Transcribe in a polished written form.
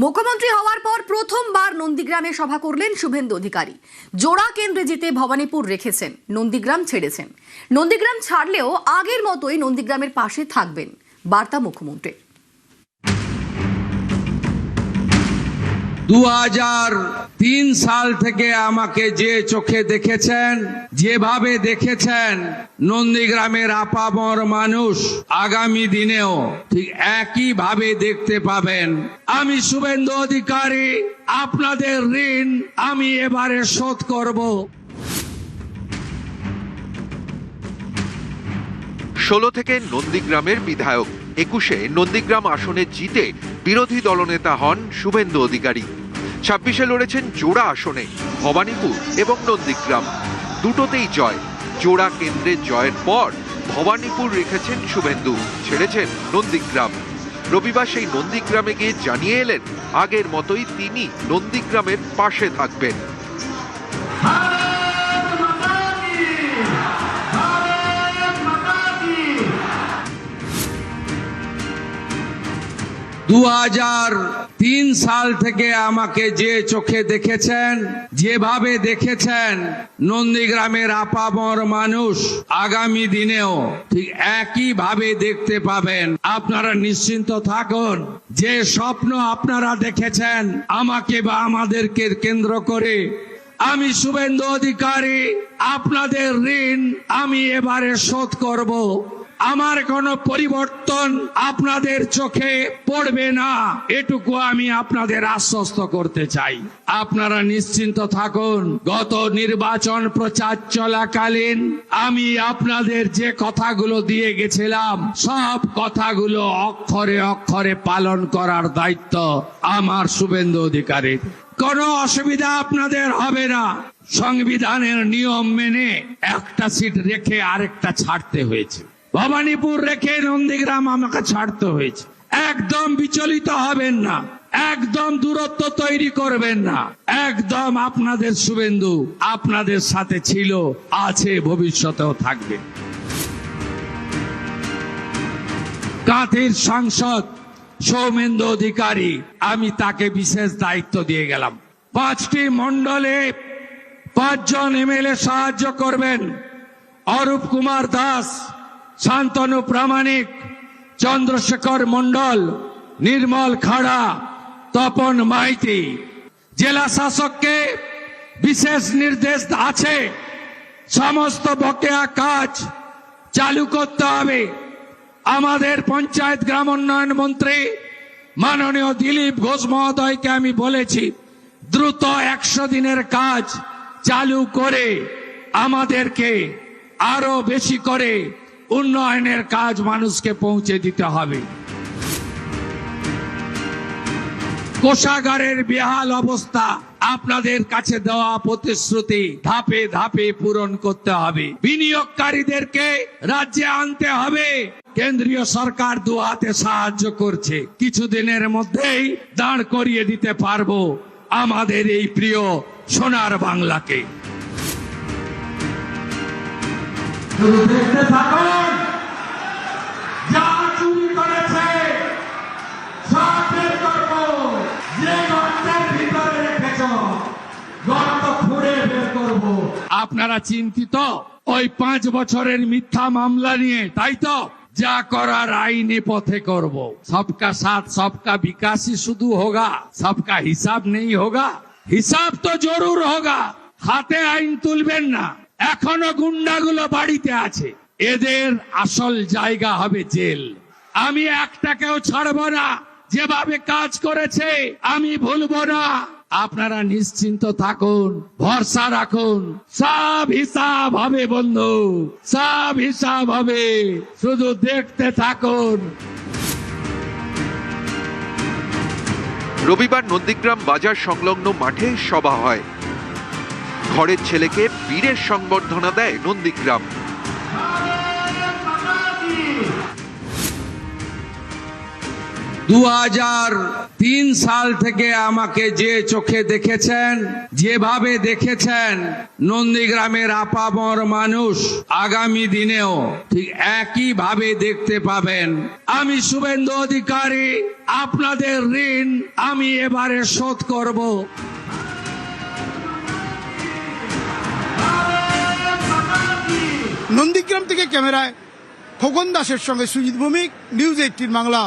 মুখ্যমন্ত্রী হওয়ার পর প্রথমবার নন্দীগ্রামে সভা করলেন শুভেন্দু অধিকারী। জোড়া কেন্দ্রে জিতে ভবানীপুর রেখেছেন, নন্দীগ্রাম ছেড়েছেন। নন্দীগ্রাম ছাড়লেও আগের মতোই নন্দীগ্রামের পাশে থাকবেন, বার্তা মুখ্যমন্ত্রী। 2003 সাল থেকে আমাকে যে চোখে দেখেছেন, যেভাবে দেখেছেন, নন্দীগ্রামের আপামর মানুষ আগামী দিনেও ঠিক একই ভাবে দেখতে পাবেন। আমি শুভেন্দু অধিকারী, আপনাদের ঋণ আমি এবারে শোধ করব। 16 থেকে নন্দীগ্রামের বিধায়ক, 21-এ নন্দীগ্রাম আসনে জিতে বিরোধী দলনেতা হন শুভেন্দু অধিকারী। 26-এ লড়েছেন জোড়া আসনে, ভবানীপুর এবং নন্দীগ্রাম, দুটোতেই জয়। জোড়া কেন্দ্রে জয়ের পর ভবানীপুর রেখেছেন শুভেন্দু, ছেড়েছেন নন্দীগ্রাম। রবিবার সেই নন্দীগ্রামে গিয়ে জানিয়ে এলেন আগের মতোই তিনি নন্দীগ্রামের পাশে থাকবেন। 2003 সাল থেকে আমাকে যে চোখে দেখেছেন, যেভাবে দেখেছেন, নন্দীগ্রামের আপামর মানুষ আগামী দিনেও ঠিক একই ভাবে দেখতে পাবেন। আপনারা নিশ্চিন্ত থাকুন, যে স্বপ্ন আপনারা দেখেছেন আমাকে বা আমাদেরকে কেন্দ্র করে, আমি শুভেন্দু অধিকারী আপনাদের ঋণ আমি এবারে শোধ করব। আমার কোনো পরিবর্তন আপনাদের চোখে পড়বে না, এটুকু আমি আপনাদের আশ্বস্ত করতে চাই। আপনারা নিশ্চিন্ত থাকুন, গত নির্বাচন প্রচার চলাকালীন আমি আপনাদের যে কথাগুলো দিয়ে গেছিলাম, সব কথাগুলো অক্ষরে অক্ষরে পালন করার দায়িত্ব আমার শুভেন্দু অধিকারীর। কোনো অসুবিধা আপনাদের হবে না। সংবিধানের নিয়ম মেনে একটা সিট রেখে আরেকটা ছাড়তে হয়েছে, ভবানীপুর রেখে নন্দীগ্রাম আমাকে ছাড়তে হয়েছে। একদম বিচলিত হবেন না, একদম দূরত্ব তৈরি করবেন না। একদম আপনাদের শুভেন্দু আপনাদের সাথে ছিল, আছে, ভবিষ্যতেও থাকবে। কাঁথির সাংসদ সৌমেন্দু অধিকারী, আমি তাকে বিশেষ দায়িত্ব দিয়ে গেলাম। 5টি মণ্ডলে 5 জন এমএলএ সাহায্য করবেন। অরূপ কুমার দাস, শান্তনু প্রামাণিক, চন্দ্রশেখর মণ্ডল, নির্মল খাড়া, তপন মাইতি। জেলা শাসককে বিশেষ নির্দেশ আছে, সমস্ত বকেয়া কাজ চালু করতে হবে। আমাদের পঞ্চায়েত গ্রাম উন্নয়ন মন্ত্রী মাননীয় দিলীপ ঘোষ মহোদয়কে আমি বলেছি, দ্রুত 100 দিনের কাজ চালু করে আমাদেরকে আরো বেশি করে উন্নয়নের কাজ মানুষকে পৌঁছে দিতে হবে। কোষাগারের বেহাল অবস্থা, আপনাদের কাছে দেওয়া প্রতিশ্রুতি ধাপে ধাপে পূরণ করতে হবে। বিনিয়োগকারীদেরকে রাজ্যে আনতে হবে। কেন্দ্রীয় সরকার 2 হাতে সাহায্য করছে, কিছুদিনের মধ্যেই দাঁড় করিয়ে দিতে পারবো আমাদের এই প্রিয় সোনার বাংলাকে। দেখতে থাকুন, যা চুরি করেছে সব বের করবো। যে গর্তের ভিতরে রেখেছ, গর্ত খুঁড়ে বের করবো। আপনারা চিন্তিত ওই 5 বছরের মিথ্যা মামলা নিয়ে, তাই তো? যা করার আইনি পথে করব। সবকা সাথ সবকা বিকাশই শুধু হোগা, সবকা হিসাব নেই হোগা। হিসাব তো জরুর হোগা। হাতে আইন তুলবেন না। এখনো গুন্ডাগুলো বাড়িতে আছে, এদের আসল জায়গা হবে জেল। আমি একটাকেও ছাড়বো না, যেভাবে কাজ করেছে আমি ভুলবো না। আপনারা নিশ্চিন্ত থাকুন, ভরসা রাখুন, সব হিসাব হবে বন্ধু, সব হিসাব হবে, শুধু দেখতে থাকুন। রবিবার নন্দীগ্রাম বাজার সংলগ্ন মাঠে সভা হয়। ঘরের ছেলেকে বীরের সংবর্ধনা দেয় নন্দীগ্রাম। 2003 সাল থেকে আমাকে যে চোখে দেখেছেন, যেভাবে দেখেছেন নন্দীগ্রামের আপামর মানুষ আগামী দিনেও ঠিক একই ভাবে দেখতে পাবেন। আমি শুভেন্দু অধিকারী, আপনাদের ঋণ আমি এবারে শোধ করব। নন্দীগ্রাম থেকে ক্যামেরায় খোকন দাসের সঙ্গে সুজিত ভৌমিক, নিউজ 18 বাংলা।